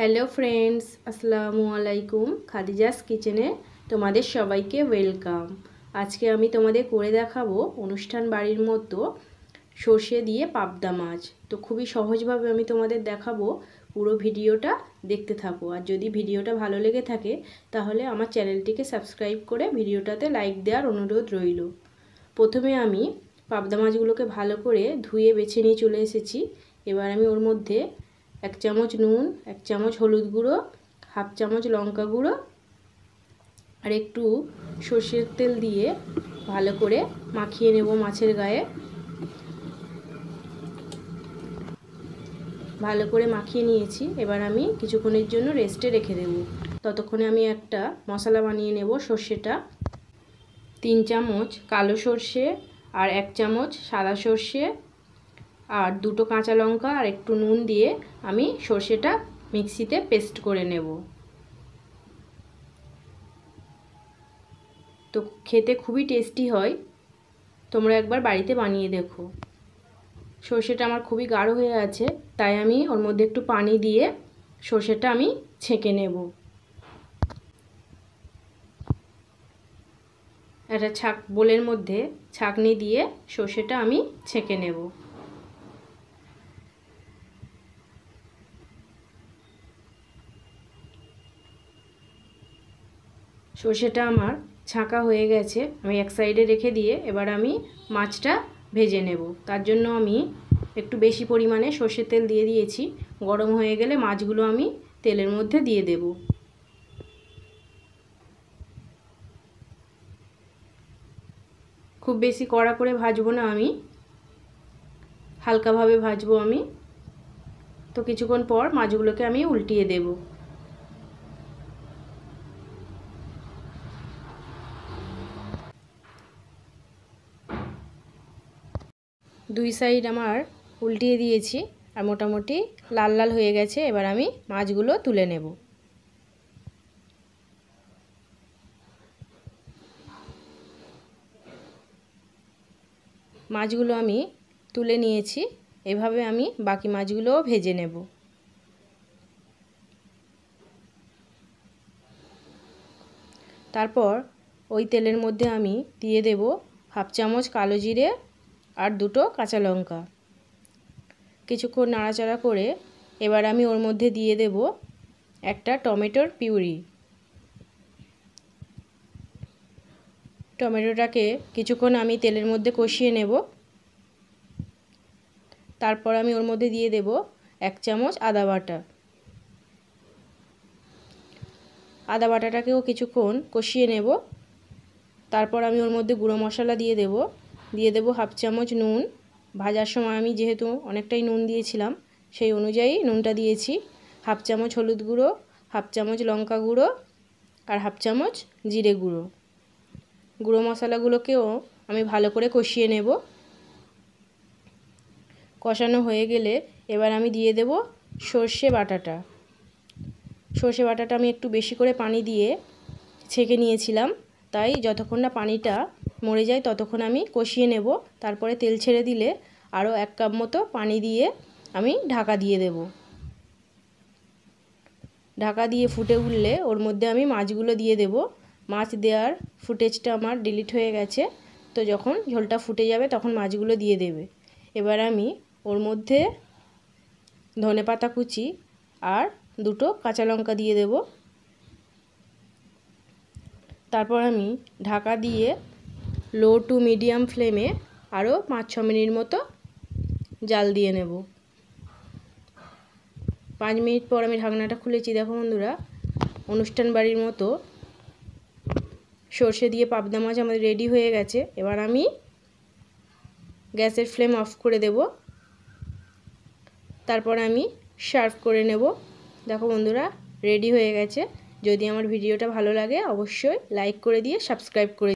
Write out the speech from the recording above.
Hello friends, আসসালামু আলাইকুম। খাদিজাস কিচেনে তোমাদের সবাইকে ওয়েলকাম। আজকে আমি তোমাদের করে দেখাবো অনুষ্ঠান বাড়ির মতো সর্ষে দিয়ে পাবদা মাছ। তো খুবই সহজভাবে আমি তোমাদের দেখাবো, পুরো ভিডিওটা দেখতে থাকো। আর যদি ভিডিওটা ভালো লেগে থাকে তাহলে আমার চ্যানেলটিকে সাবস্ক্রাইব করে ভিডিওটাতে লাইক দেওয়ার অনুরোধ রইল। প্রথমে আমি পাবদা মাছগুলোকে ভালো করে ধুয়ে বেছে নিয়ে চলে এসেছি। এবার আমি ওর মধ্যে 1 চামচ নুন, 1 চামচ হলুদ গুঁড়ো, হাফ চামচ লঙ্কা গুঁড়ো আর একটু সর্ষের তেল দিয়ে ভালো করে মাখিয়ে নেব মাছের গায়ে। ভালো করে মাখিয়ে নিয়েছি। এবার আমি কিছুক্ষণের জন্য রেস্টে রেখে দেব। ততক্ষণে আমি একটা মশলা বানিয়ে নেব। সর্ষেটা 3 চামচ কালো সর্ষে আর 1 চামচ সাদা সর্ষে আর 2টো কাঁচা লঙ্কা আর একটু নুন দিয়ে আমি সর্ষেটা মিক্সিতে পেস্ট করে নেব। তো খেতে খুবই টেস্টি হয়, তোমরা একবার বাড়িতে বানিয়ে দেখো। সর্ষেটা আমার খুবই গাঢ় হয়ে আছে, তাই আমি ওর মধ্যে একটু পানি দিয়ে সর্ষেটা আমি ছেঁকে নেব। একটা বোলের মধ্যে ছাঁকনি দিয়ে সর্ষেটা আমি ছেঁকে নেব। সর্ষেটা আমার ছাঁকা হয়ে গেছে, আমি এক সাইডে রেখে দিয়ে এবার আমি মাছটা ভেজে নেব। তার জন্য আমি একটু বেশি পরিমাণে সর্ষের তেল দিয়ে দিয়েছি। গরম হয়ে গেলে মাছগুলো আমি তেলের মধ্যে দিয়ে দেব। খুব বেশি কড়া করে ভাজবো না, আমি হালকাভাবে ভাজবো আমি। তো কিছুক্ষণ পর মাছগুলোকে আমি উল্টিয়ে দেব। দুই সাইড আমার উল্টিয়ে দিয়েছি আর মোটামুটি লাল লাল হয়ে গেছে। এবার আমি মাছগুলো তুলে নেব। মাছগুলো আমি তুলে নিয়েছি। এভাবে আমি বাকি মাছগুলোও ভেজে নেব। তারপর ওই তেলের মধ্যে আমি দিয়ে দেব হাফ চামচ কালো জিরে আর 2টো কাঁচা লঙ্কা। কিছুক্ষণ নাড়াচাড়া করে এবার আমি ওর মধ্যে দিয়ে দেব একটা টমেটোর পিউরি। টমেটোটাকে কিছুক্ষণ আমি তেলের মধ্যে কষিয়ে নেব। তারপর আমি ওর মধ্যে দিয়ে দেব 1 চামচ আদা বাটা। আদা বাটাটাকেও কিছুক্ষণ কষিয়ে নেব। তারপর আমি ওর মধ্যে গুঁড়ো মশলা দিয়ে দেব হাফ চামচ নুন। ভাজার সময় আমি যেহেতু অনেকটাই নুন দিয়েছিলাম, সেই অনুযায়ী নুনটা দিয়েছি। হাফ চামচ হলুদ গুঁড়ো, হাফ চামচ লঙ্কা গুঁড়ো আর হাফ চামচ জিরে গুঁড়ো। গুঁড়ো মশলাগুলোকেও আমি ভালো করে কষিয়ে নেব। কষানো হয়ে গেলে এবার আমি দিয়ে দেব সর্ষে বাটাটা। সর্ষে বাটাটা আমি একটু বেশি করে পানি দিয়ে ছেঁকে নিয়েছিলাম, তাই যতক্ষণ না পানিটা মরে যায় ততক্ষণ আমি কষিয়ে নেব। তারপরে তেল ছেড়ে দিলে আরও 1 কাপ মতো পানি দিয়ে আমি ঢাকা দিয়ে দেব। ঢাকা দিয়ে ফুটে উঠলে ওর মধ্যে আমি মাছগুলো দিয়ে দেব। মাছ দেওয়ার ফুটেজটা আমার ডিলিট হয়ে গেছে, তো যখন ঝোলটা ফুটে যাবে তখন মাছগুলো দিয়ে দেবে। এবার আমি ওর মধ্যে ধনেপাতা কুচি আর 2টো কাঁচা লঙ্কা দিয়ে দেব। তারপর আমি ঢাকা দিয়ে লো টু মিডিয়াম ফ্লেমে আরও 5-6 মিনিট মতো জাল দিয়ে নেব। 5 মিনিট পর আমি ঢাকনাটা খুলেছি। দেখো বন্ধুরা, অনুষ্ঠান বাড়ির মতো সর্ষে দিয়ে পাবদা মাছ আমাদের রেডি হয়ে গেছে। এবার আমি গ্যাসের ফ্লেম অফ করে দেব। তারপর আমি সার্ভ করে নেব। দেখো বন্ধুরা, রেডি হয়ে গেছে। যদি আমার ভিডিওটা ভালো লাগে অবশ্যই লাইক করে দিয়ে সাবস্ক্রাইব করে